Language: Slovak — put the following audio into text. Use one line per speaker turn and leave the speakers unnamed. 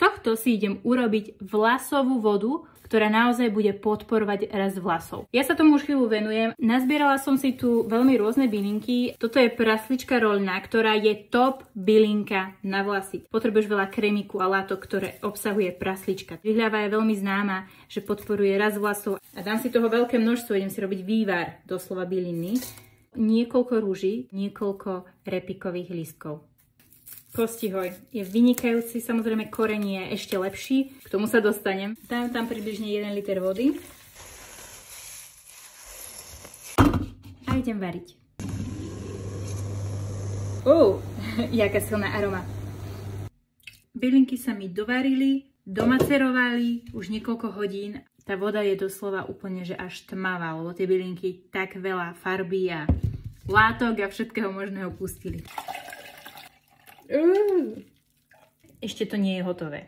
tohto si idem urobiť vlasovú vodu, ktorá naozaj bude podporovať rast vlasov. Ja sa tomu už chvíľu venujem. Nazbierala som si tu veľmi rôzne bylinky. Toto je praslička roľná, ktorá je top bylinka na vlasy. Potrebuješ veľa krémiku a látok, ktoré obsahuje praslička. Vyhľava je veľmi známa, že podporuje rast vlasov. A dám si toho veľké množstvo, idem si robiť vývar doslova byliny. Niekoľko rúží, niekoľko repikových lístkov. Postihoj je vynikajúci, samozrejme korenie je ešte lepší, k tomu sa dostanem. Dám tam približne 1 liter vody a idem variť. Jaká silná aroma. Bylinky sa mi dovarili, domacerovali už niekoľko hodín. Tá voda je doslova úplne že až tmavá, lebo tie bylinky tak veľa farby a látok a všetkého možného pustili. Ešte to nie je hotové.